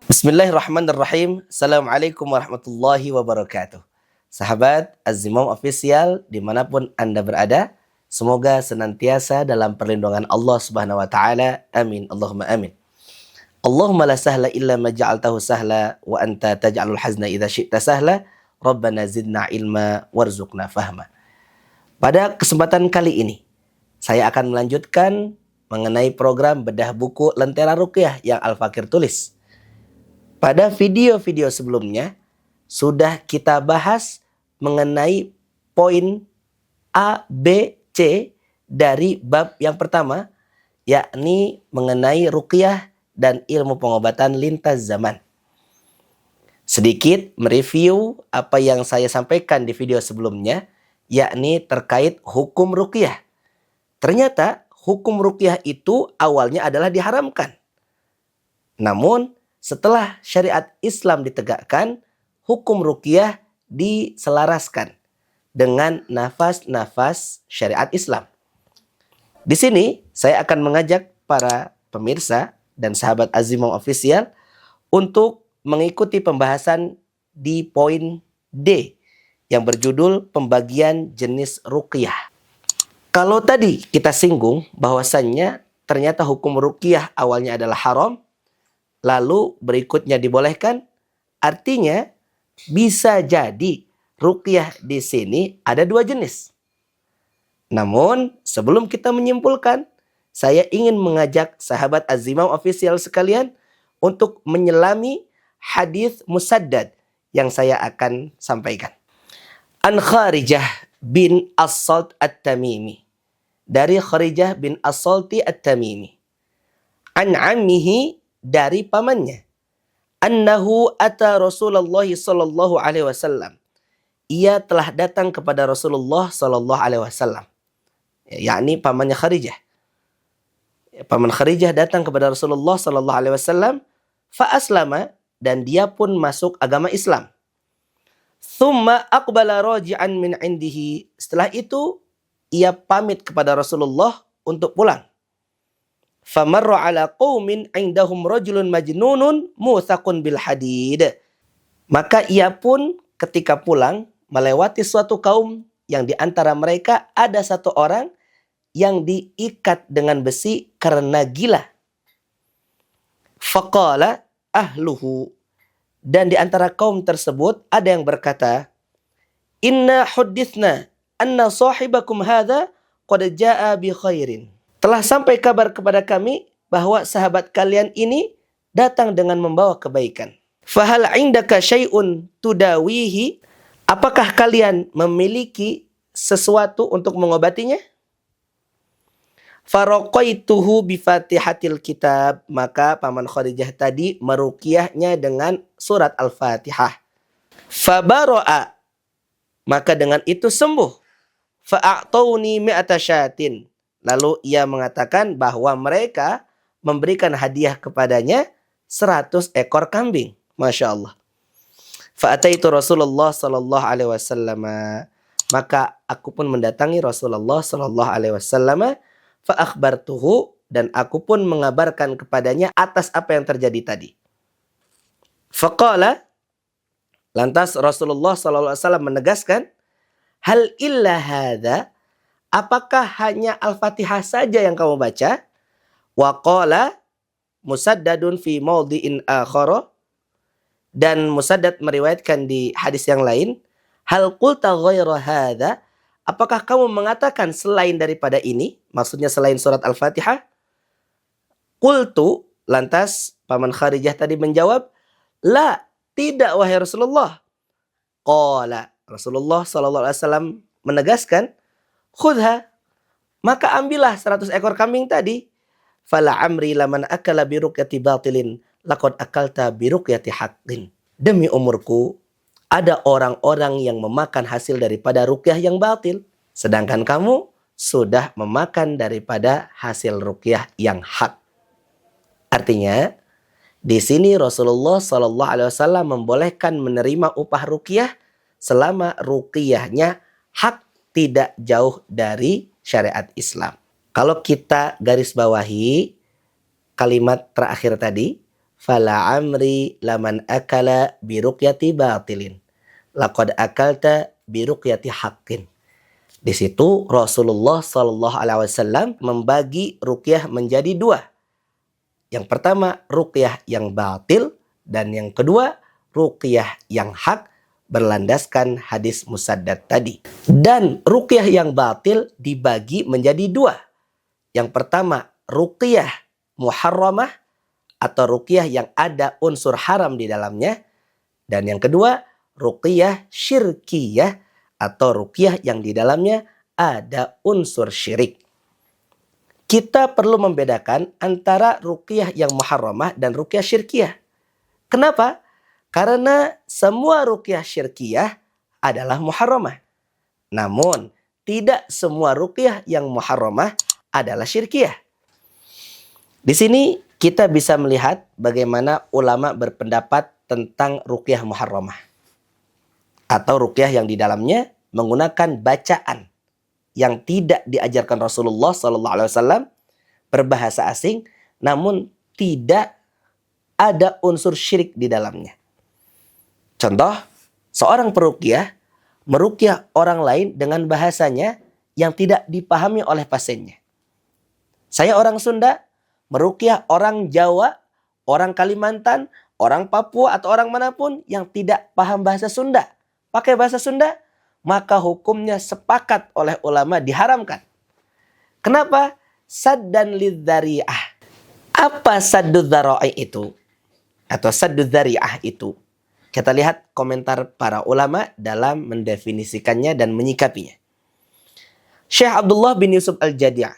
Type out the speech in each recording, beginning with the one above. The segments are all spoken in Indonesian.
Bismillahirrahmanirrahim. Assalamualaikum warahmatullahi wabarakatuh. Sahabat Azimam Official dimanapun Anda berada, semoga senantiasa dalam perlindungan Allah Subhanahu wa taala. Amin. Allahumma amin. Allahumma la sahla illa ma ja'altahu sahla wa anta taj'alul hazna idza syi'ta sahla. Rabbana zidna ilma warzuqna fahma. Pada kesempatan kali ini, saya akan melanjutkan mengenai program bedah buku Lentera Ruqyah yang Al-Fakir tulis. Pada video-video sebelumnya sudah kita bahas mengenai poin A, B, C dari bab yang pertama, yakni mengenai ruqyah dan ilmu pengobatan lintas zaman. Sedikit mereview apa yang saya sampaikan di video sebelumnya, yakni terkait hukum ruqyah. Ternyata hukum ruqyah itu awalnya adalah diharamkan. Namun setelah syariat Islam ditegakkan, hukum ruqyah diselaraskan dengan nafas-nafas syariat Islam. Di sini saya akan mengajak para pemirsa dan sahabat Azimam Official untuk mengikuti pembahasan di poin D yang berjudul pembagian jenis ruqyah. Kalau tadi kita singgung bahwasannya ternyata hukum ruqyah awalnya adalah haram, lalu berikutnya dibolehkan, artinya bisa jadi ruqyah di sini ada dua jenis. Namun sebelum kita menyimpulkan, saya ingin mengajak sahabat Azimam Official sekalian untuk menyelami hadis Musaddad yang saya akan sampaikan. An Kharijah bin As-Salt At-Tamimi, dari Kharijah bin As-Salti At-Tamimi, an ammihi, dari pamannya, annahu ata Rasulullah sallallahu alaihi wasallam, ia telah datang kepada Rasulullah sallallahu alaihi wasallam, yakni pamannya Kharijah. Paman Kharijah datang kepada Rasulullah sallallahu alaihi wasallam, fa aslama, dan dia pun masuk agama Islam. Thumma aqbala raji'an min indihi, setelah itu ia pamit kepada Rasulullah untuk pulang. Famarra ala qaumin indahum rajulun majnunun muthaqun bil hadid. Maka ia pun ketika pulang melewati suatu kaum yang di antara mereka ada satu orang yang diikat dengan besi karena gila. Faqala ahluhu, dan di antara kaum tersebut ada yang berkata, inna huddithna anna sahibakum hadha qad jaa bi khairin. Telah sampai kabar kepada kami bahwa sahabat kalian ini datang dengan membawa kebaikan. Fahal indaka syai'un tudawihi, apakah kalian memiliki sesuatu untuk mengobatinya? Faraqaituhu bi Fatihatil Kitab, maka paman Kharijah tadi meruqyahnya dengan surat Al-Fatihah. Fabara'a, maka dengan itu sembuh. Fa'atawni mi'ata syatin, lalu ia mengatakan bahwa mereka memberikan hadiah kepadanya 100 ekor kambing. Masya Allah. Fa'ataitu Rasulullah sallallahu alaihi wasallam, maka aku pun mendatangi Rasulullah sallallahu alaihi wasallam. Fa'akhbartuhu, dan aku pun mengabarkan kepadanya atas apa yang terjadi tadi. Faqala, lantas Rasulullah sallallahu alaihi wasallam menegaskan, hal illa hadza, apakah hanya Al-Fatihah saja yang kamu baca? Wa qala Musaddadun fi maudhi'in akhara, dan Musaddad meriwayatkan di hadis yang lain, hal qulta ghaira hadza, apakah kamu mengatakan selain daripada ini? Maksudnya selain surat Al-Fatihah. Qultu, lantas paman Kharijah tadi menjawab, la, tidak wahai Rasulullah. Qala, Rasulullah sallallahu alaihi wasallam menegaskan, khudha, maka ambillah 100 ekor kambing tadi. Fala amri laman akala biruqyati batilin laqad akalta biruqyati haqqin. Demi umurku, ada orang-orang yang memakan hasil daripada ruqyah yang batil, sedangkan kamu sudah memakan daripada hasil ruqyah yang hak. Artinya, di sini Rasulullah sallallahu alaihi wasallam membolehkan menerima upah ruqyah selama ruqyahnya hak, tidak jauh dari syariat Islam. Kalau kita garis bawahi kalimat terakhir tadi, Fala amri laman akala biruqyati batilin. Laqad akalta biruqyati haqqin. Di situ Rasulullah Shallallahu Alaihi Wasallam membagi ruqyah menjadi dua. Yang pertama ruqyah yang batil dan yang kedua ruqyah yang hak berlandaskan hadis musaddad tadi. Dan ruqyah yang batil dibagi menjadi dua. Yang pertama ruqyah muharramah atau ruqyah yang ada unsur haram di dalamnya. Dan yang kedua ruqyah syirkiyah atau ruqyah yang di dalamnya ada unsur syirik. Kita perlu membedakan antara ruqyah yang muharramah dan ruqyah syirkiyah. Kenapa? Karena semua ruqyah syirkiyah adalah muharramah. Namun, tidak semua ruqyah yang muharramah adalah syirkiyah. Di sini kita bisa melihat bagaimana ulama berpendapat tentang ruqyah muharramah. Atau ruqyah yang di dalamnya menggunakan bacaan yang tidak diajarkan Rasulullah SAW, berbahasa asing, namun tidak ada unsur syirik di dalamnya. Contoh, seorang peruqyah meruqyah orang lain dengan bahasanya yang tidak dipahami oleh pasiennya. Saya orang Sunda, meruqyah orang Jawa, orang Kalimantan, orang Papua atau orang manapun yang tidak paham bahasa Sunda, pakai bahasa Sunda, maka hukumnya sepakat oleh ulama diharamkan. Kenapa? Saddan lidzari'ah. Apa saddud dzara'i itu? Atau saddud dzari'ah itu? Kita lihat komentar para ulama dalam mendefinisikannya dan menyikapinya. Syekh Abdullah bin Yusuf Al-Jadi'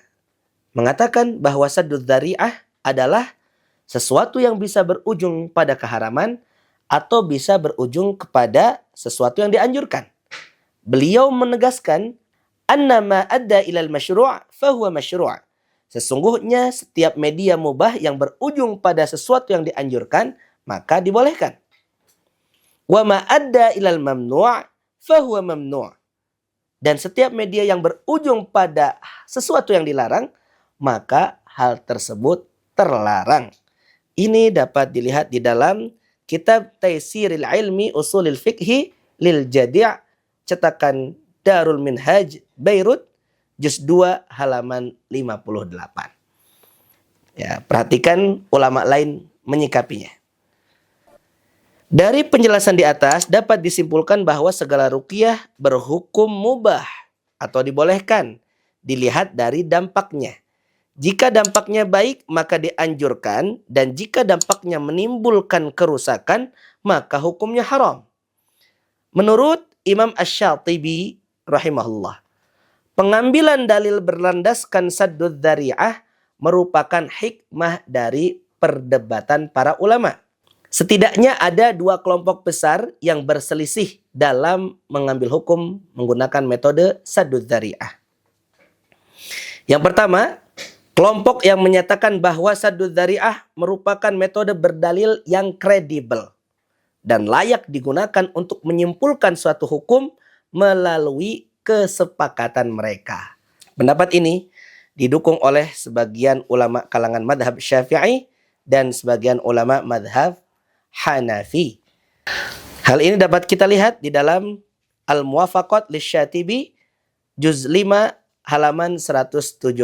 mengatakan bahwa saddud dzari'ah adalah sesuatu yang bisa berujung pada keharaman atau bisa berujung kepada sesuatu yang dianjurkan. Beliau menegaskan, annama adda ilal masyru' fahuwa masyru'. Sesungguhnya setiap media mubah yang berujung pada sesuatu yang dianjurkan, maka dibolehkan. Wa ma adda ilal mamnu' fahuwa mamnu'. Dan setiap media yang berujung pada sesuatu yang dilarang, maka hal tersebut terlarang. Ini dapat dilihat di dalam Kitab Taysiril Ilmi Usulil Fiqhi lil Jadi' cetakan Darul Minhaj Beirut juz 2 halaman 58. Ya, perhatikan ulama lain menyikapinya. Dari penjelasan di atas dapat disimpulkan bahwa segala ruqyah berhukum mubah atau dibolehkan dilihat dari dampaknya. Jika dampaknya baik maka dianjurkan, dan jika dampaknya menimbulkan kerusakan maka hukumnya haram. Menurut Imam Asy-Syatibi rahimahullah, pengambilan dalil berlandaskan saddud dzari'ah merupakan hikmah dari perdebatan para ulama. Setidaknya ada dua kelompok besar yang berselisih dalam mengambil hukum menggunakan metode saddud dzari'ah. Yang pertama, kelompok yang menyatakan bahwa saddud dzari'ah merupakan metode berdalil yang kredibel dan layak digunakan untuk menyimpulkan suatu hukum melalui kesepakatan mereka. Pendapat ini didukung oleh sebagian ulama kalangan madhab Syafi'i dan sebagian ulama madhab Hanafi. Hal ini dapat kita lihat di dalam Al-Muwafaqat Lisyatibi juz 5 halaman 178.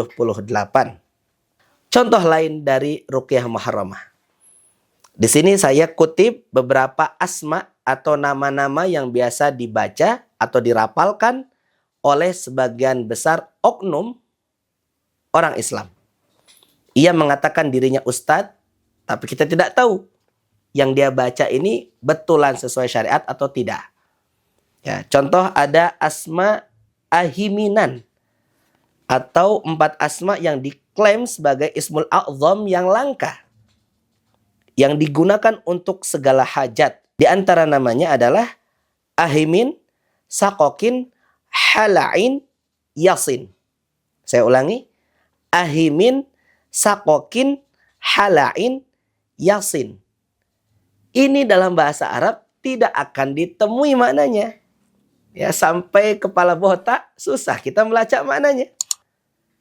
Contoh lain dari ruqyah muharramah. Di sini saya kutip beberapa asma atau nama-nama yang biasa dibaca atau dirapalkan oleh sebagian besar oknum orang Islam. Ia mengatakan dirinya ustadz, tapi kita tidak tahu yang dia baca ini betulan sesuai syariat atau tidak. Ya, contoh ada asma ahiminan atau 4 asma yang diklaim sebagai ismul a'zam yang langka, yang digunakan untuk segala hajat. Di antara namanya adalah Ahimin, Sakokin, Halain, Yasin. Saya ulangi. Ahimin, Sakokin, Halain, Yasin. Ini dalam bahasa Arab tidak akan ditemui maknanya. Ya, sampai kepala botak susah kita melacak maknanya.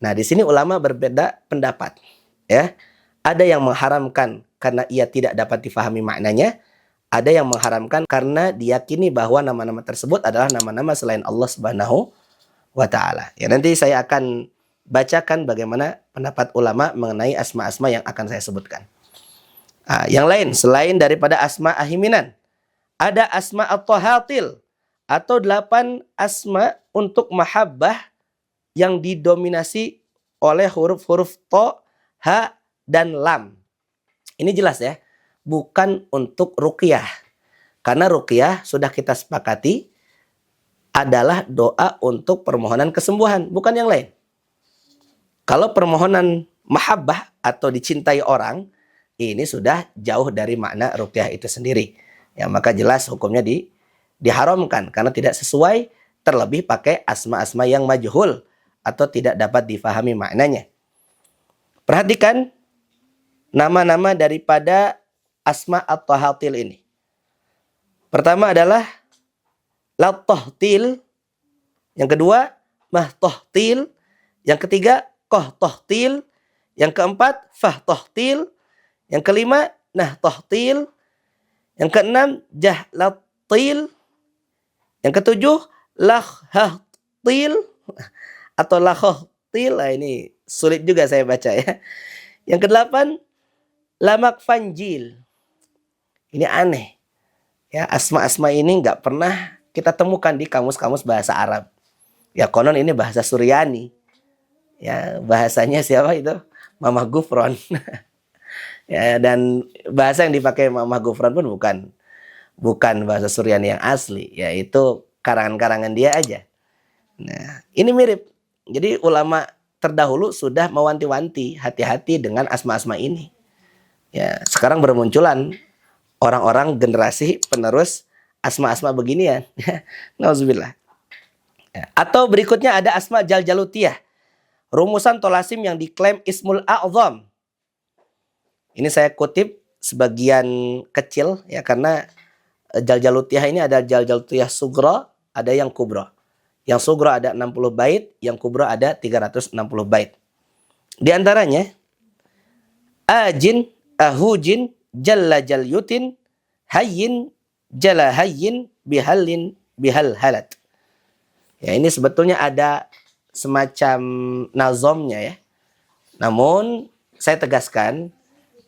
Nah, di sini ulama berbeda pendapat. Ya, ada yang mengharamkan karena ia tidak dapat difahami maknanya. Ada yang mengharamkan karena diyakini bahwa nama-nama tersebut adalah nama-nama selain Allah Subhanahu wa Ta'ala. Ya, nanti saya akan bacakan bagaimana pendapat ulama mengenai asma-asma yang akan saya sebutkan. Yang lain selain daripada asma ahiminan, ada asma at-tahatil atau 8 asma untuk mahabbah yang didominasi oleh huruf-huruf to, ha, dan lam. Ini jelas ya, bukan untuk ruqyah. Karena ruqyah sudah kita sepakati adalah doa untuk permohonan kesembuhan, bukan yang lain. Kalau permohonan mahabbah atau dicintai orang, ini sudah jauh dari makna ruqyah itu sendiri. Ya, maka jelas hukumnya diharamkan karena tidak sesuai, terlebih pakai asma-asma yang majhul atau tidak dapat difahami maknanya. Perhatikan nama-nama daripada asma at-tahatil ini. Pertama adalah lat-tahtil, yang kedua mah-tahtil, yang ketiga qah-tahtil, yang keempat fah-tahtil, yang kelima nah-tahtil, yang keenam jah-lat-til, yang ketujuh lah-hah-til atau lah-hah-til. Ini sulit juga saya baca ya. Yang kedelapan lamak-fanjil. Ini aneh. Ya, asma-asma ini nggak pernah kita temukan di kamus-kamus bahasa Arab. Ya, konon ini bahasa Suryani. Ya, bahasanya siapa itu? Mamah Gufron. Ya, dan bahasa yang dipakai Mamah Gufron pun bukan bahasa Suryani yang asli, yaitu karangan-karangan dia aja. Nah, ini mirip. Jadi ulama terdahulu sudah mewanti-wanti hati-hati dengan asma-asma ini. Ya, sekarang bermunculan orang-orang generasi penerus asma-asma beginian. Nauzubillah. Ya. Atau berikutnya ada asma jaljalutiyah. Rumusan tolasim yang diklaim Ismul A'zam. Ini saya kutip sebagian kecil ya, karena jaljalutiyah ini ada jaljalutiyah sugra, ada yang kubra. Yang sugra ada 60 bait, yang kubra ada 360 bait. Di antaranya ajin, ahujin, jalla jalyutin, hayyin, jala hayyin, bihallin, bihal halat. Ya, ini sebetulnya ada semacam nazomnya ya. Namun saya tegaskan,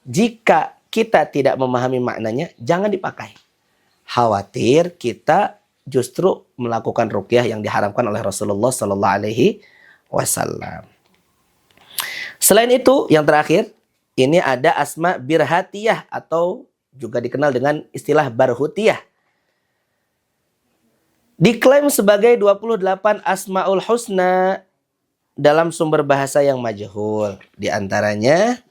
jika kita tidak memahami maknanya, jangan dipakai. Khawatir kita justru melakukan ruqyah yang diharamkan oleh Rasulullah Sallallahu Alaihi Wasallam. Selain itu, yang terakhir, ini ada asma birhatiyah atau juga dikenal dengan istilah barhutiyah. Diklaim sebagai 28 asmaul husna dalam sumber bahasa yang majhul. Di antaranya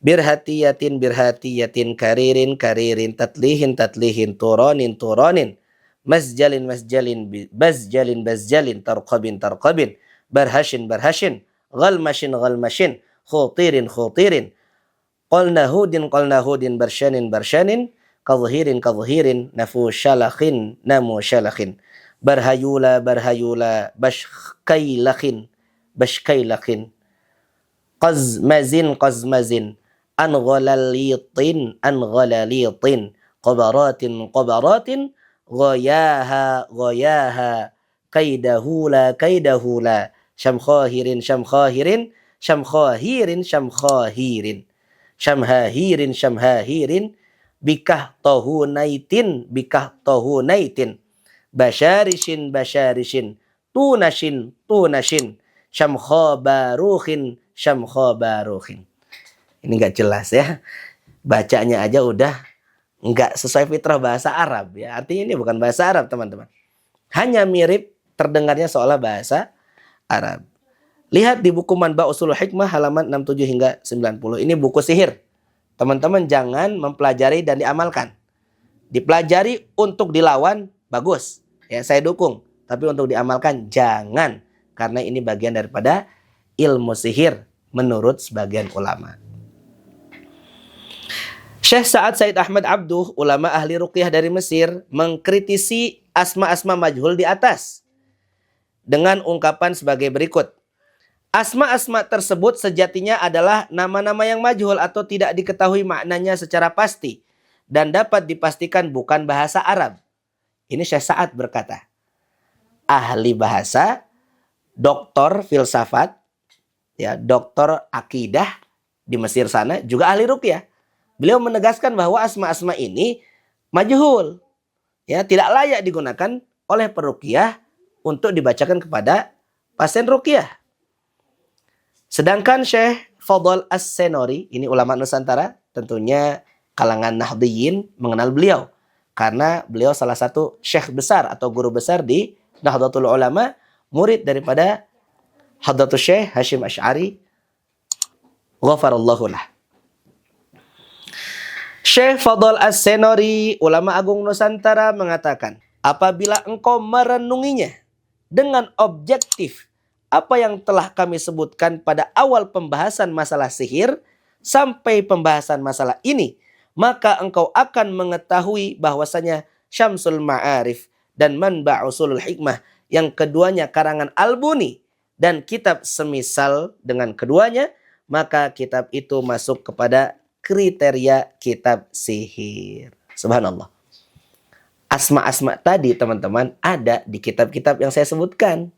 birhatiyatin, birhatiyatin, karirin, karirin, tatlihin, tatlihin, turonin, turonin, masjalin, masjalin, bazjalin, bazjalin, tarqabin, tarqabin, barhashin, barhashin, ghalmashin, ghalmashin, khutirin, khutirin, qalnahudin, qalnahudin, barshanin, barshanin, kadhirin, kadhirin, nafusyalakhin, namusyalakhin, barhayula, barhayula, bashkailakhin, bashkailakhin, qazmazin, qazmazin, anghalalitin, anghalalitin, qabaratin, qabaratin, ghayaha, ghayaha, kaidahula, kaidahula, syamkhahirin, syamkhahirin, syamkhahirin, syamkhahirin, syamhahirin, syamhahirin, bikah tohunaitin, bikah tohunaitin, basharishin, basharishin, tunashin, tunashin, syamkhabaruhin, syamkhabaruhin. Ini nggak jelas ya. Bacanya aja udah nggak sesuai fitrah bahasa Arab ya. Artinya ini bukan bahasa Arab, teman-teman. Hanya mirip terdengarnya seolah bahasa Arab. Lihat di buku Manba Ushul Hikmah halaman 67 hingga 90. Ini buku sihir. Teman-teman jangan mempelajari dan diamalkan. Dipelajari untuk dilawan, bagus. Ya, saya dukung. Tapi untuk diamalkan, jangan. Karena ini bagian daripada ilmu sihir menurut sebagian ulama. Syekh Sa'ad Said Ahmad Abduh, ulama ahli ruqyah dari Mesir, mengkritisi asma-asma majhul di atas dengan ungkapan sebagai berikut. Asma-asma tersebut sejatinya adalah nama-nama yang majhul atau tidak diketahui maknanya secara pasti dan dapat dipastikan bukan bahasa Arab. Ini Syekh Sa'ad berkata, ahli bahasa, doktor filsafat, ya, doktor akidah di Mesir sana, juga ahli ruqyah. Beliau menegaskan bahwa asma-asma ini majhul, ya, tidak layak digunakan oleh peruqyah untuk dibacakan kepada pasien ruqyah. Sedangkan Syekh Fadl As-Senori, ini ulama Nusantara, tentunya kalangan Nahdliyin mengenal beliau karena beliau salah satu syekh besar atau guru besar di Nahdlatul Ulama, murid daripada Hadratus Syekh Hashim Asy'ari ghafarallahu lah. Syekh Fadl As-Senori, ulama agung Nusantara, mengatakan, apabila engkau merenunginya dengan objektif apa yang telah kami sebutkan pada awal pembahasan masalah sihir sampai pembahasan masalah ini, maka engkau akan mengetahui bahwasanya Syamsul Ma'arif dan Manba' Usulul Hikmah, yang keduanya karangan Al-Buni, dan kitab semisal dengan keduanya, maka kitab itu masuk kepada kriteria kitab sihir. Subhanallah. Asma-asma tadi teman-teman ada di kitab-kitab yang saya sebutkan.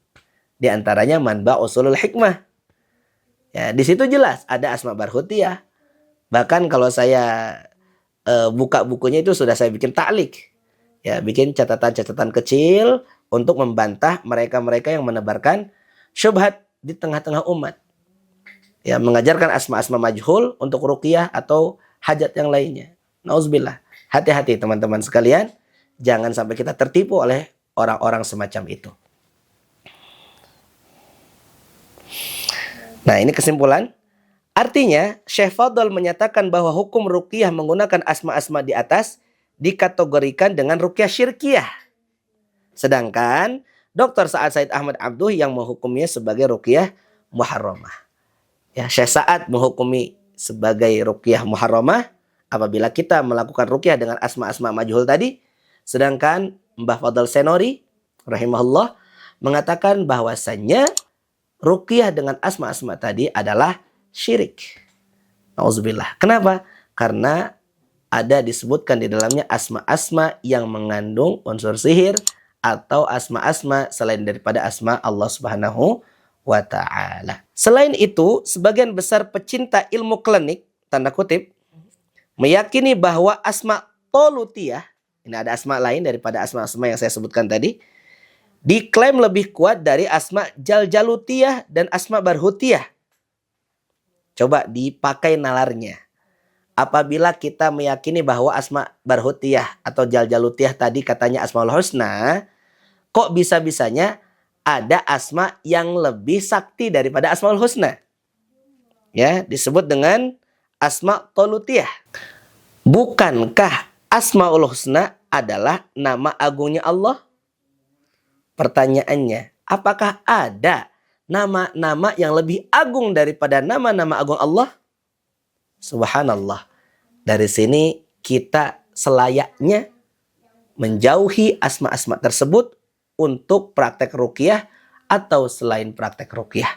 Di antaranya Manba' Usulul Hikmah. Ya, di situ jelas ada asma barhutiyah. Bahkan kalau saya buka bukunya itu sudah saya bikin ta'lik. Ya, bikin catatan-catatan kecil untuk membantah mereka-mereka yang menebarkan syubhat di tengah-tengah umat. Ya, mengajarkan asma-asma majhul untuk ruqyah atau hajat yang lainnya. Nauzubillah. Hati-hati teman-teman sekalian, jangan sampai kita tertipu oleh orang-orang semacam itu. Nah, ini kesimpulan. Artinya, Syekh Fadl menyatakan bahwa hukum ruqyah menggunakan asma-asma di atas dikategorikan dengan ruqyah syirkiyah. Sedangkan Dr. Sa'ad Said Ahmad Abduh yang menghukumnya sebagai ruqyah muharramah. Ya, Syekh Sa'ad menghukumi sebagai ruqyah muharramah apabila kita melakukan ruqyah dengan asma-asma majhul tadi. Sedangkan Mbah Fadl Senori rahimahullah mengatakan bahwasannya ruqyah dengan asma-asma tadi adalah syirik. Nauzubillah. Kenapa? Karena ada disebutkan di dalamnya asma-asma yang mengandung unsur sihir atau asma-asma selain daripada asma Allah Subhanahu wa ta'ala. Selain itu, sebagian besar pecinta ilmu klinik, tanda kutip, meyakini bahwa asma tolutiyah, ini ada asma lain daripada asma-asma yang saya sebutkan tadi, diklaim lebih kuat dari asma jaljalutiyah dan asma barhutiyah. Coba dipakai nalarnya. Apabila kita meyakini bahwa asma barhutiyah atau jaljalutiyah tadi katanya asmaul husna, kok bisa-bisanya ada asma yang lebih sakti daripada asmaul husna? Ya, disebut dengan asma tolutiyah. Bukankah asmaul husna adalah nama agungnya Allah? Pertanyaannya, apakah ada nama-nama yang lebih agung daripada nama-nama agung Allah? Subhanallah. Dari sini kita selayaknya menjauhi asma-asma tersebut untuk praktek ruqyah atau selain praktek ruqyah.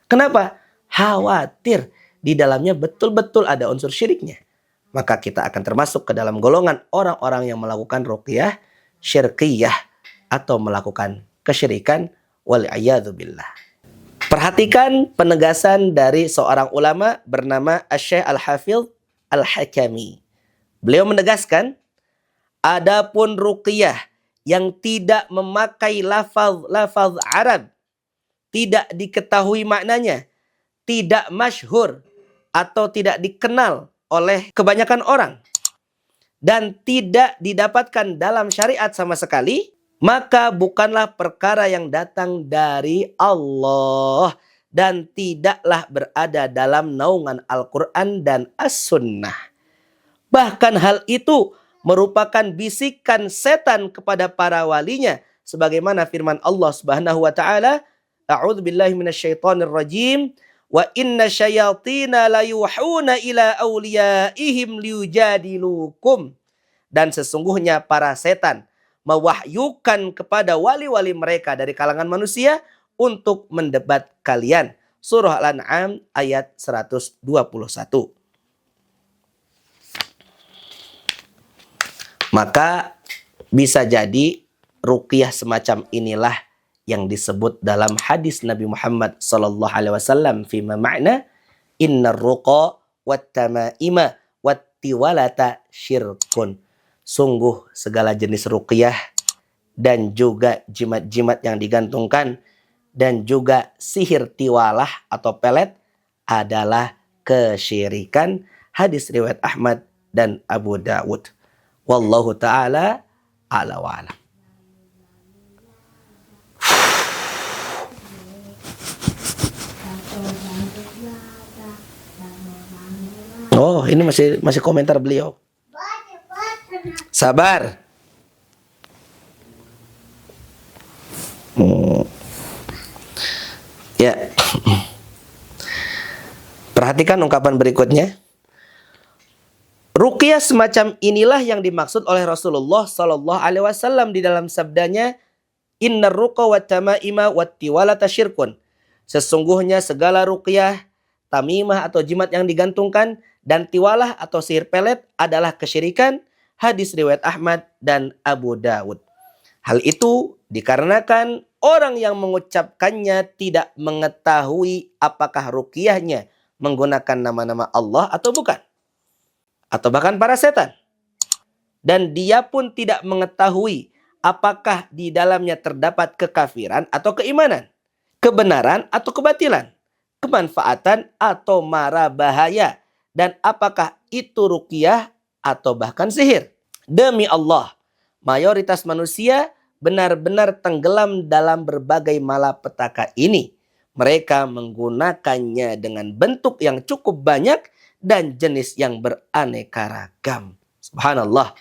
Kenapa? Khawatir di dalamnya betul-betul ada unsur syiriknya. Maka kita akan termasuk ke dalam golongan orang-orang yang melakukan ruqyah syirkiyah atau melakukan kesyirikan wal'iyadzubillah. Perhatikan penegasan dari seorang ulama bernama Asy-Syaikh Al-Hafidz Al-Hakami. Beliau menegaskan, adapun ruqyah yang tidak memakai lafaz Arab, tidak diketahui maknanya, tidak masyhur atau tidak dikenal oleh kebanyakan orang, dan tidak didapatkan dalam syariat sama sekali, maka bukanlah perkara yang datang dari Allah dan tidaklah berada dalam naungan Al-Quran dan As-Sunnah. Bahkan hal itu merupakan bisikan setan kepada para walinya, sebagaimana firman Allah Subhanahu wa taala, a'udzubillahi minasyaitonir rajim, wa inna syayatina layuhuna ila awliyaihim liyujadilukum. Dan sesungguhnya para setan mewahyukan kepada wali-wali mereka dari kalangan manusia untuk mendebat kalian surah Al-An'am ayat 121. Maka bisa jadi ruqyah semacam inilah yang disebut dalam hadis Nabi Muhammad sallallahu alaihi wasallam fima ma'na innar ruqa wat tamaima wat tiwalata syirkun. Sungguh segala jenis ruqyah dan juga jimat-jimat yang digantungkan dan juga sihir tiwalah atau pelet adalah kesyirikan. Hadis riwayat Ahmad dan Abu Dawud. Wallahu ta'ala ala wa'alam. Oh, ini masih komentar beliau. Sabar. Ya. Perhatikan ungkapan berikutnya. Ruqyah semacam inilah yang dimaksud oleh Rasulullah sallallahu alaihi wasallam di dalam sabdanya, "Innar ruqa wat tamaima wat tiwalata syirkun." Sesungguhnya segala ruqyah, tamimah atau jimat yang digantungkan dan tiwalah atau sihir pelet adalah kesyirikan. Hadis riwayat Ahmad dan Abu Dawud. Hal itu dikarenakan orang yang mengucapkannya tidak mengetahui apakah ruqyahnya menggunakan nama-nama Allah atau bukan, atau bahkan para setan. Dan dia pun tidak mengetahui apakah di dalamnya terdapat kekafiran atau keimanan, kebenaran atau kebatilan, kemanfaatan atau mara bahaya, dan apakah itu ruqyah atau bahkan sihir. Demi Allah, mayoritas manusia benar-benar tenggelam dalam berbagai malapetaka ini. Mereka menggunakannya dengan bentuk yang cukup banyak dan jenis yang beraneka ragam. Subhanallah.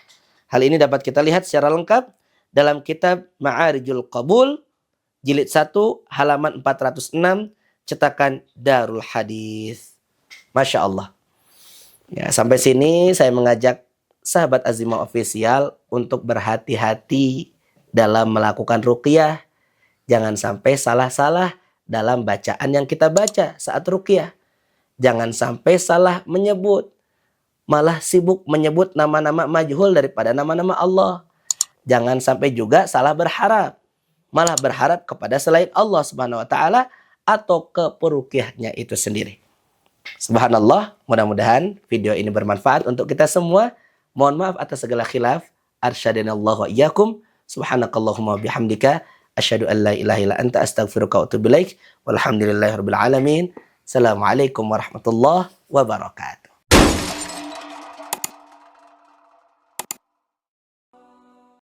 Hal ini dapat kita lihat secara lengkap dalam kitab Ma'arijul Qabul, jilid 1, halaman 406, cetakan Darul Hadis. Masya Allah. Ya, sampai sini saya mengajak sahabat Azimah Official untuk berhati-hati dalam melakukan ruqyah. Jangan sampai salah-salah dalam bacaan yang kita baca saat ruqyah. Jangan sampai salah menyebut, malah sibuk menyebut nama-nama majhul daripada nama-nama Allah. Jangan sampai juga salah berharap, malah berharap kepada selain Allah Subhanahu wa taala atau ke peruqyahnya itu sendiri. Subhanallah, mudah-mudahan video ini bermanfaat untuk kita semua. Mohon maaf atas segala khilaf. Arsyadinallahu wa iyyakum. Subhanakallahumma bihamdika asyhadu an la ilaha illa anta astaghfiruka wa atubu ilaik. Walhamdulillahirabbil alamin. Assalamualaikum warahmatullahi wabarakatuh.